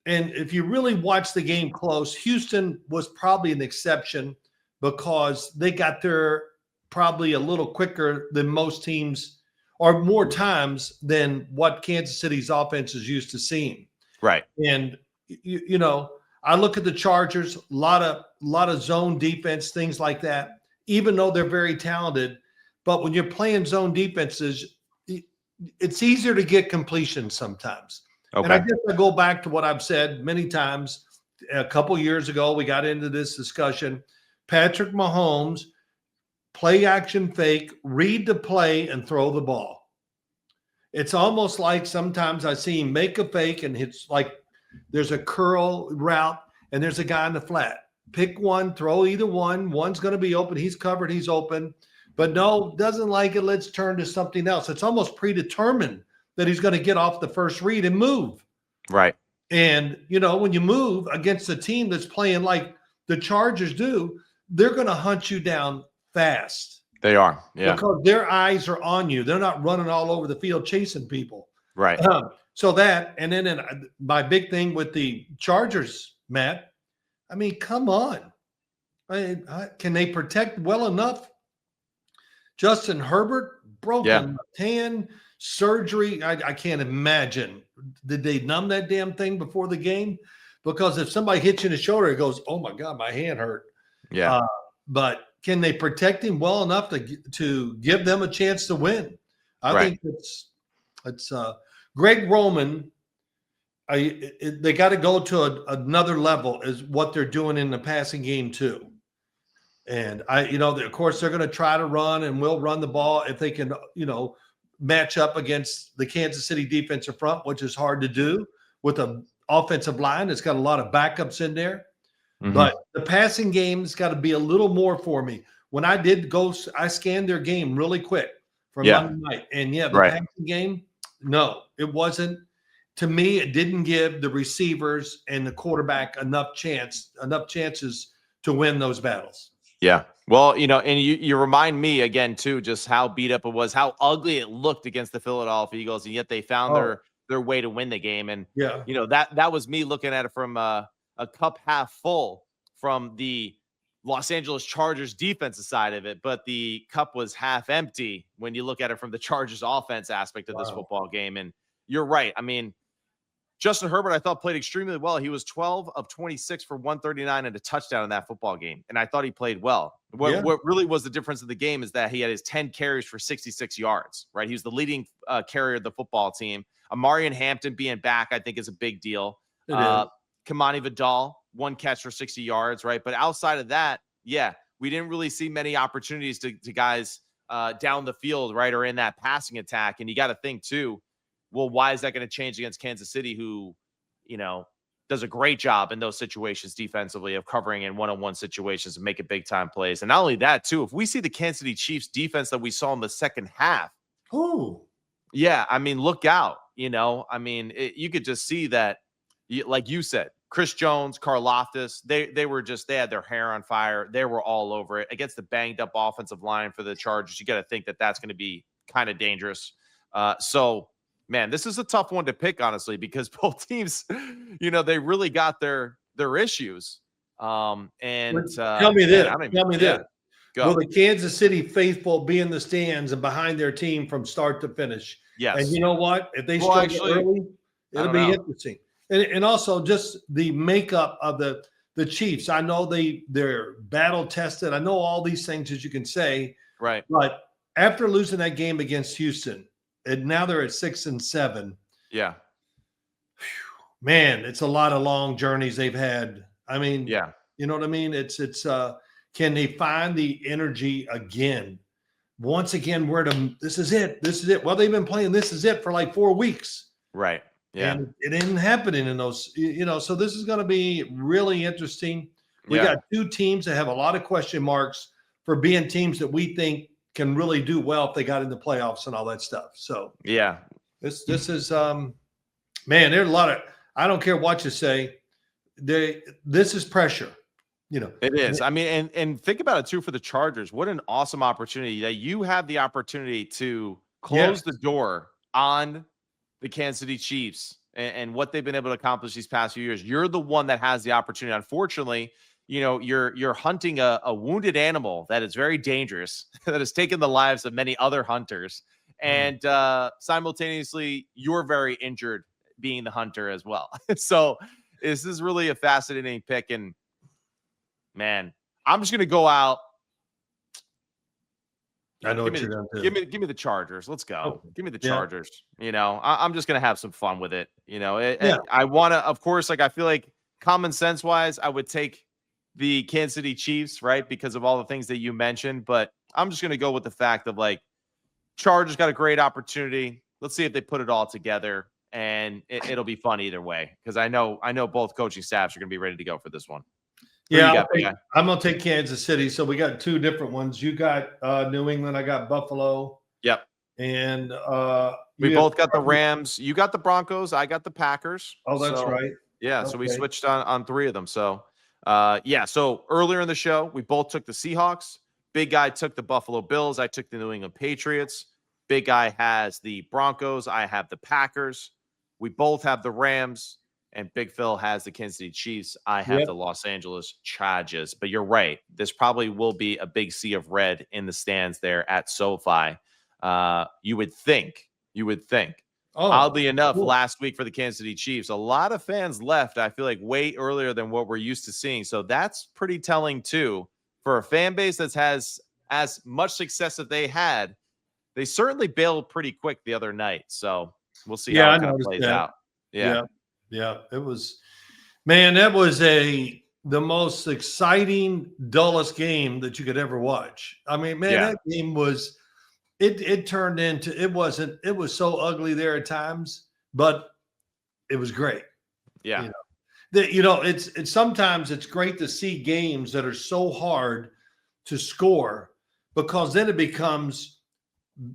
And if you really watch the game close, Houston was probably an exception because they got there probably a little quicker than most teams, or more times than what Kansas City's offense is used to seeing. Right. And you know, I look at the Chargers, a lot of zone defense, things like that, even though they're very talented. But when you're playing zone defenses, it's easier to get completion sometimes. Okay. And I guess I go back to what I've said many times. A couple years ago, we got into this discussion. Patrick Mahomes, play action fake, read the play, and throw the ball. It's almost like sometimes I see him make a fake, and it's like there's a curl route, and there's a guy in the flat. Pick one, throw either one. One's going to be open. He's covered. He's open. But no, doesn't like it. Let's turn to something else. It's almost predetermined that he's going to get off the first read and move. Right. And, you know, when you move against a team that's playing like the Chargers do, they're going to hunt you down fast. They are. Yeah. Because their eyes are on you. They're not running all over the field chasing people. Right. So that, and then my big thing with the Chargers, Matt, I mean, come on. Can they protect well enough? Justin Herbert, broken hand, surgery. I can't imagine. Did they numb that damn thing before the game? Because if somebody hits you in the shoulder, it goes, oh my God, my hand hurt. Yeah. But can they protect him well enough to give them a chance to win? I think it's Greg Roman. They got to go to another level is what they're doing in the passing game too. And of course, they're going to try to run, and will run the ball if they can, match up against the Kansas City defensive front, which is hard to do with an offensive line that's got a lot of backups in there. Mm-hmm. But the passing game's got to be a little more for me. When I did go, I scanned their game really quick from Monday night. And the passing game, no, it wasn't. To me, it didn't give the receivers and the quarterback enough chances to win those battles. Yeah. Well, and you remind me again, too, just how beat up it was, how ugly it looked against the Philadelphia Eagles, and yet they found their way to win the game. And, that was me looking at it from a cup half full from the Los Angeles Chargers defensive side of it, but the cup was half empty when you look at it from the Chargers offense aspect of this football game. And you're right. I mean, Justin Herbert, I thought, played extremely well. He was 12 of 26 for 139 and a touchdown in that football game. And I thought he played well. What really was the difference of the game is that he had his 10 carries for 66 yards, right? He was the leading carrier of the football team. Amari and Hampton being back, I think, is a big deal. Kamani Vidal, 1 catch for 60 yards, right? But outside of that, we didn't really see many opportunities to guys down the field, right, or in that passing attack. And you got to think, too, well, why is that going to change against Kansas City, who, does a great job in those situations defensively of covering in one-on-one situations and making big-time plays? And not only that, too, if we see the Kansas City Chiefs defense that we saw in the second half, look out. You could just see that, like you said, Chris Jones, Karlaftis, they had their hair on fire. They were all over it against the banged-up offensive line for the Chargers. You got to think that that's going to be kind of dangerous. Man, this is a tough one to pick, honestly, because both teams, they really got their issues. Tell me this. Go. Will the Kansas City faithful be in the stands and behind their team from start to finish? Yes. And you know what? If they struggle early, it'll be interesting. And also just the makeup of the Chiefs. I know they're battle tested. I know all these things, as you can say. Right. But after losing that game against Houston, and now they're at 6-7. Yeah. Man, it's a lot of long journeys they've had. I mean, you know what I mean? It's can they find the energy again? Once again, this is it. This is it. Well, they've been playing this is it for like 4 weeks. Right. Yeah. And it isn't happening in those, so this is going to be really interesting. We got two teams that have a lot of question marks for being teams that we think can really do well if they got in the playoffs and all that stuff. So this is man, there's a lot of, I don't care what you say, this is pressure. It is. I mean, and think about it too for the Chargers. What an awesome opportunity that you have the opportunity to close the door on the Kansas City Chiefs and what they've been able to accomplish these past few years, you're the one that has the opportunity. Unfortunately, you're hunting a wounded animal that is very dangerous, that has taken the lives of many other hunters. And simultaneously, you're very injured being the hunter as well. So this is really a fascinating pick. And man, I'm just going to go out. I know what you're going to do. Give me the Chargers. Let's go. Okay. Give me the Chargers. I'm just going to have some fun with it. Yeah. I want to, of course, I feel like common sense wise, I would take the Kansas City Chiefs, right? Because of all the things that you mentioned, but I'm just going to go with the fact of Chargers got a great opportunity. Let's see if they put it all together, and it'll be fun either way. Because I know both coaching staffs are going to be ready to go for this one. Yeah, I'm going to take Kansas City. So we got two different ones. You got New England. I got Buffalo. Yep. And we both got the Rams. You got the Broncos. I got the Packers. Oh, that's right. Yeah. Okay. So we switched on three of them. So so earlier in the show, we both took the Seahawks. Big Guy took the Buffalo Bills. I took the New England Patriots. Big Guy has the Broncos. I have the Packers. We both have the Rams. And Big Phil has the Kansas City Chiefs. I have the Los Angeles Chargers. But you're right. This probably will be a big sea of red in the stands there at SoFi. You would think. Oddly enough, last week for the Kansas City Chiefs, a lot of fans left, I feel like, way earlier than what we're used to seeing. So that's pretty telling, too. For a fan base that has as much success as they had, they certainly bailed pretty quick the other night. So we'll see how it kind of plays out. Yeah, it was, man, that was the most exciting, dullest game that you could ever watch. I mean, man, that game was, it turned into, it was so ugly there at times, but it was great. Yeah. It's sometimes it's great to see games that are so hard to score, because then it becomes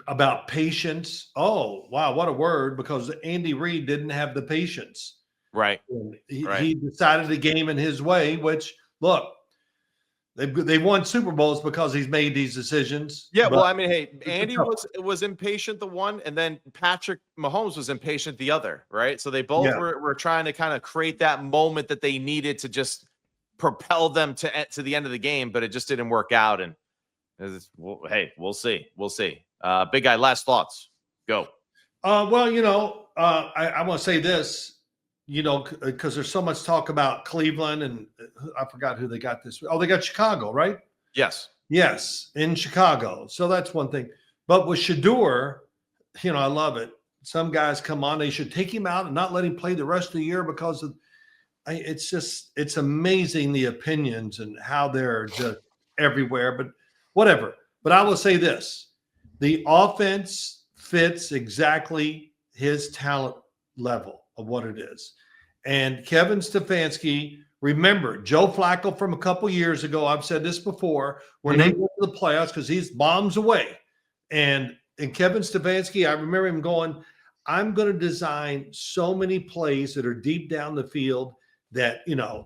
about patience. Oh, wow, what a word, because Andy Reid didn't have the patience. Right. He decided the game in his way, which, look, they won Super Bowls because he's made these decisions. Yeah, well, I mean, hey, Andy was impatient the one, and then Patrick Mahomes was impatient the other, right? So they both were trying to kind of create that moment that they needed to just propel them to the end of the game, but it just didn't work out. And hey, we'll see. Big Guy, last thoughts. Go. I want to say this, because there's so much talk about Cleveland, and I forgot who they got this. Oh, they got Chicago, right? Yes, in Chicago. So that's one thing. But with Shador, I love it. Some guys come on, they should take him out and not let him play the rest of the year because of. It's amazing the opinions and how they're just everywhere. But whatever. But I will say this: the offense fits exactly his talent level of what it is. And Kevin Stefanski, remember Joe Flacco from a couple years ago, I've said this before, when they went to the playoffs, because he's bombs away. And Kevin Stefanski, I remember him going, I'm going to design so many plays that are deep down the field that,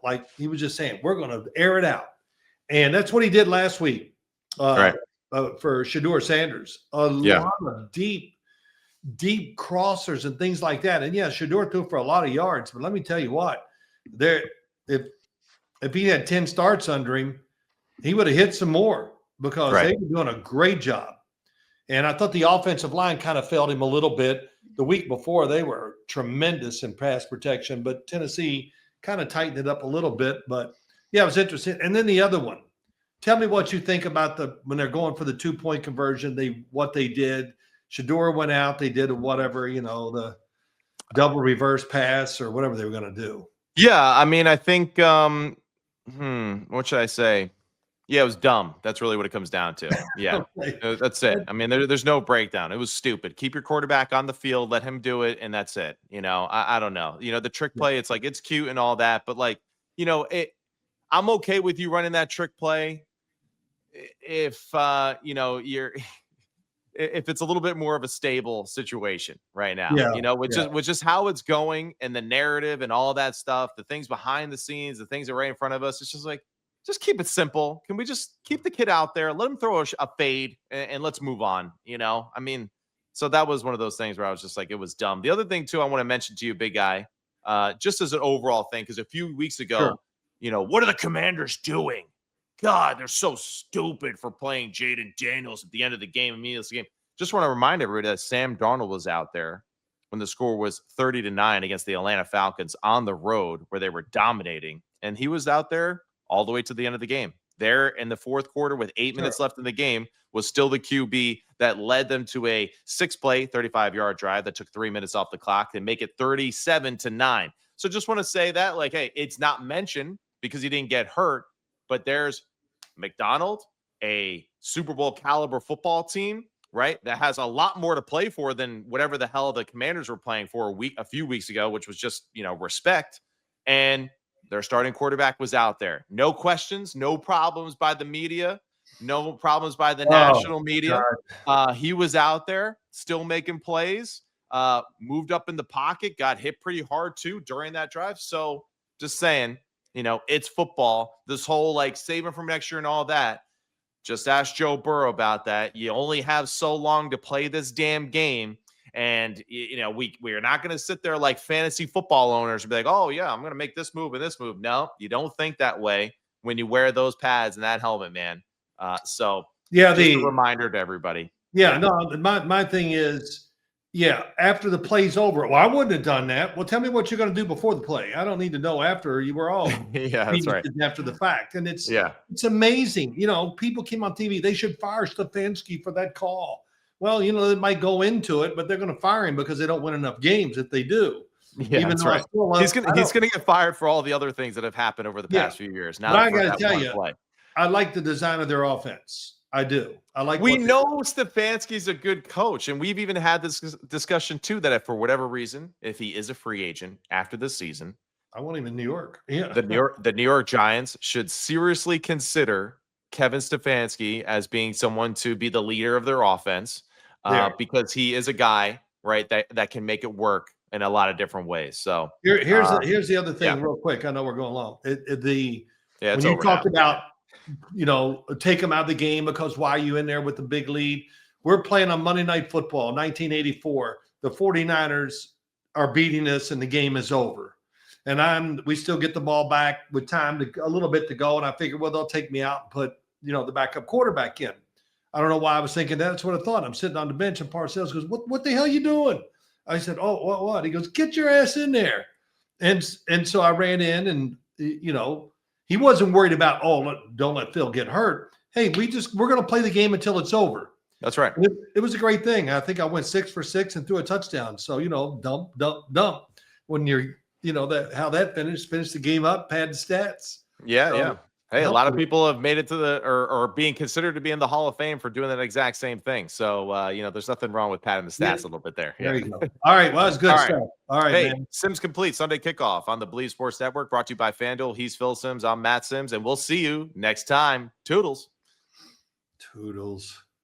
like he was just saying, we're going to air it out. And that's what he did last week for Shador Sanders. A lot of deep crossers and things like that. And Shador threw for a lot of yards, but let me tell you what, if he had 10 starts under him, he would have hit some more, because they were doing a great job. And I thought the offensive line kind of failed him a little bit. The week before, they were tremendous in pass protection, but Tennessee kind of tightened it up a little bit. But it was interesting. And then the other one, tell me what you think about when they're going for the 2-point conversion, what they did. Shador went out. They did whatever, the double reverse pass or whatever they were going to do. Yeah, I mean, I think, what should I say? Yeah, it was dumb. That's really what it comes down to. Yeah, that's it. I mean, there's no breakdown. It was stupid. Keep your quarterback on the field, let him do it, and that's it. I don't know. The trick play, it's like, it's cute and all that, but I'm okay with you running that trick play if if it's a little bit more of a stable situation right now, which is how it's going, and the narrative and all that stuff, the things behind the scenes, the things that are right in front of us. It's just like, just keep it simple. Can we just keep the kid out there, let him throw a fade, and let's move on? I mean, So that was one of those things where I was just like, it was dumb. The other thing too, I want to mention to you, big guy, just as an overall thing, because a few weeks ago, what are the Commanders doing? God, they're so stupid for playing Jaden Daniels at the end of the game, immediately the game. Just want to remind everybody that Sam Darnold was out there when the score was 30-9 against the Atlanta Falcons on the road where they were dominating. And he was out there all the way to the end of the game. There in the fourth quarter with 8 minutes left in the game was still the QB that led them to a 6-play, 35-yard drive that took 3 minutes off the clock and make it 37-9. So just want to say that, like, hey, it's not mentioned because he didn't get hurt, but there's McDonald, a Super Bowl caliber football team, right, that has a lot more to play for than whatever the hell the Commanders were playing for a few weeks ago, which was just, respect. And their starting quarterback was out there. No questions, no problems by the media, no problems by the national media. He was out there still making plays, moved up in the pocket, got hit pretty hard too during that drive. So just saying, it's football. This whole like saving from next year and all that. Just ask Joe Burrow about that. You only have so long to play this damn game. And, we're not going to sit there like fantasy football owners and be like, oh, yeah, I'm going to make this move and this move. No, you don't think that way when you wear those pads and that helmet, man. So, just a reminder to everybody. Yeah, no, my thing is, after the play's over, well, I wouldn't have done that. Well, tell me what you're going to do before the play. I don't need to know after. You were all that's right. After the fact. And it's amazing. People came on TV. They should fire Stefanski for that call. Well, they might go into it, but they're going to fire him because they don't win enough games if they do. Yeah, that's right. He's going to get fired for all the other things that have happened over the past few years. Now, I got to tell you, I like the design of their offense. I do. We know Stefanski's a good coach, and we've even had this discussion too that if for whatever reason, if he is a free agent after this season, I want him in New York. Yeah, the New York Giants should seriously consider Kevin Stefanski as being someone to be the leader of their offense, because he is a guy, right, that can make it work in a lot of different ways. So here's the other thing, real quick. I know we're going long. When you talked about, take them out of the game because why are you in there with the big lead? We're playing on Monday Night Football, 1984. The 49ers are beating us and the game is over. And we still get the ball back with a little bit to go. And I figured, well, they'll take me out and put, the backup quarterback in. I don't know why I was thinking that. That's what I thought. I'm sitting on the bench and Parcells goes, what the hell are you doing? I said, oh, what? He goes, get your ass in there. And so I ran in and, he wasn't worried about, don't let Phil get hurt. Hey, we're going to play the game until it's over. That's right. It was a great thing. I think I went 6 for 6 and threw a touchdown. So, dump. When you're, how that finished the game up, pad the stats. Yeah. Hey, a lot of people have made it to or being considered to be in the Hall of Fame for doing that exact same thing. So, there's nothing wrong with padding the stats a little bit there. There you go. All right. Well, that's good stuff. All right, hey, man. Sims Complete Sunday Kickoff on the Believe Sports Network, brought to you by FanDuel. He's Phil Sims. I'm Matt Sims, and we'll see you next time. Toodles. Toodles.